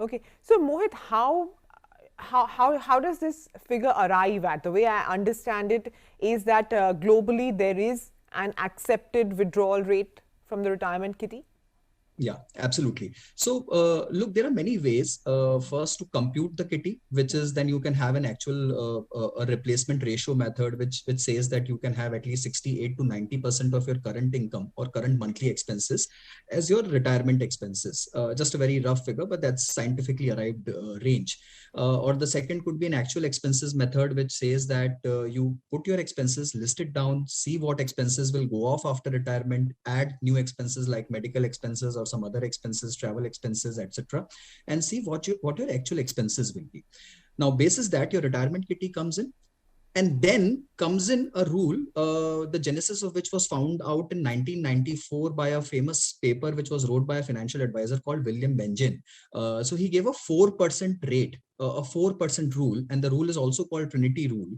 Okay. So Mohit, how does this figure arrive at? The way I understand it is that globally there is an accepted withdrawal rate from the retirement kitty. Yeah, absolutely. So, look, there are many ways. First, to compute the kitty, which is then you can have an actual a replacement ratio method, which says that you can have at least 68 to 90% of your current income or current monthly expenses as your retirement expenses. Just a very rough figure, but that's scientifically arrived range. Or the second could be an actual expenses method, which says that you put your expenses, list it down, see what expenses will go off after retirement, add new expenses like medical expenses or some other expenses, travel expenses, etc., and see what your actual expenses will be. Now, basis that, your retirement kitty comes in, and then comes in a rule, the genesis of which was found out in 1994 by a famous paper which was wrote by a financial advisor called William Benjamin. So he gave a 4% rate, a 4% rule, and the rule is also called Trinity rule,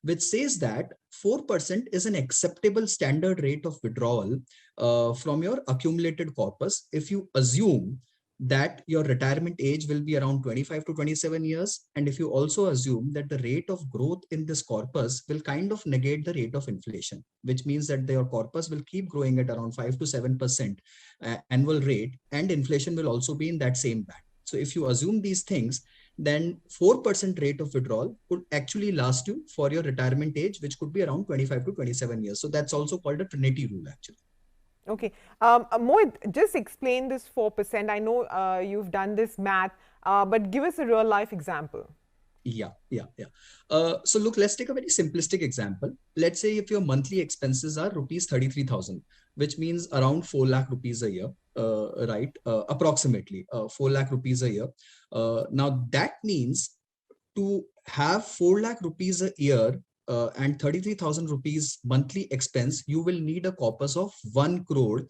which says that 4% is an acceptable standard rate of withdrawal from your accumulated corpus if you assume that your retirement age will be around 25 to 27 years. And if you also assume that the rate of growth in this corpus will kind of negate the rate of inflation, which means that your corpus will keep growing at around 5 to 7% annual rate, and inflation will also be in that same band. So if you assume these things, then 4% rate of withdrawal could actually last you for your retirement age, which could be around 25 to 27 years. So that's also called a Trinity rule, actually. Okay. Mohit, just explain this 4%. I know you've done this math, but give us a real life example. Yeah. So look, let's take a very simplistic example. Let's say if your monthly expenses are rupees 33,000, which means around 4 lakh rupees a year, right? Approximately 4 lakh rupees a year. Now that means to have 4 lakh rupees a year and 33,000 rupees monthly expense, you will need a corpus of 1 crore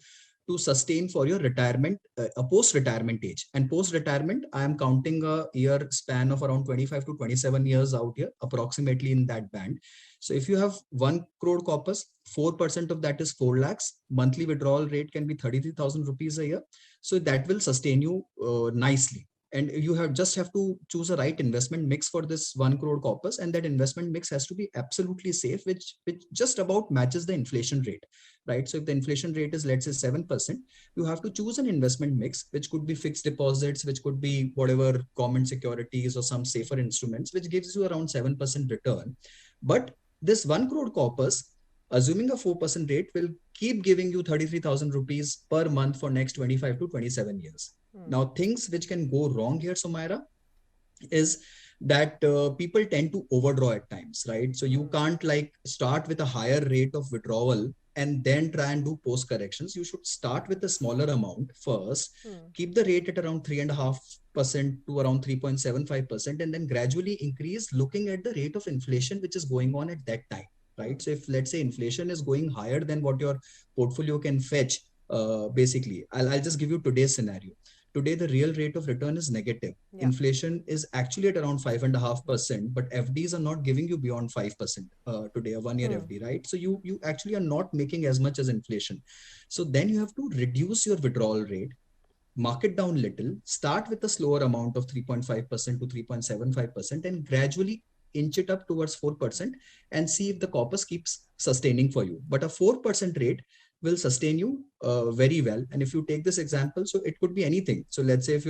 to sustain for your retirement, a post-retirement age. And post-retirement, I am counting a year span of around 25 to 27 years out here, approximately in that band. So if you have 1 crore corpus, 4% of that is 4 lakhs. Monthly withdrawal rate can be 33,000 rupees a year. So that will sustain you nicely. And you have to choose a right investment mix for this 1 crore corpus, and that investment mix has to be absolutely safe, which just about matches the inflation rate, right? So if the inflation rate is, let's say, 7%, you have to choose an investment mix, which could be fixed deposits, which could be whatever government securities or some safer instruments, which gives you around 7% return. But this 1 crore corpus, assuming a 4% rate, will keep giving you 33,000 rupees per month for next 25 to 27 years. Now, things which can go wrong here, Sumaira, is that people tend to overdraw at times, right? So you can't like start with a higher rate of withdrawal and then try and do post corrections. You should start with a smaller amount first, keep the rate at around 3.5% to around 3.75%, and then gradually increase looking at the rate of inflation which is going on at that time, right? So if, let's say, inflation is going higher than what your portfolio can fetch, basically, I'll just give you today's scenario. Today, the real rate of return is negative. Yeah. Inflation is actually at around 5.5%, but FDs are not giving you beyond 5% today, a 1 year FD, right? So you actually are not making as much as inflation. So then you have to reduce your withdrawal rate, mark it down little, start with a slower amount of 3.5% to 3.75%, and gradually inch it up towards 4% and see if the corpus keeps sustaining for you. But a 4% rate will sustain you very well. And if you take this example, so it could be anything. So let's say if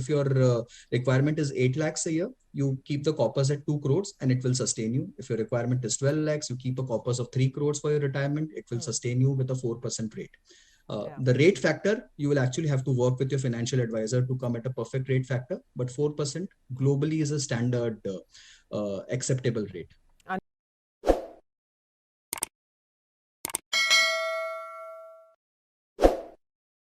your requirement is 8 lakhs a year, you keep the corpus at 2 crores and it will sustain you. If your requirement is 12 lakhs, you keep a corpus of 3 crores for your retirement, it will sustain you with a 4% rate. The rate factor, you will actually have to work with your financial advisor to come at a perfect rate factor, but 4% globally is a standard acceptable rate.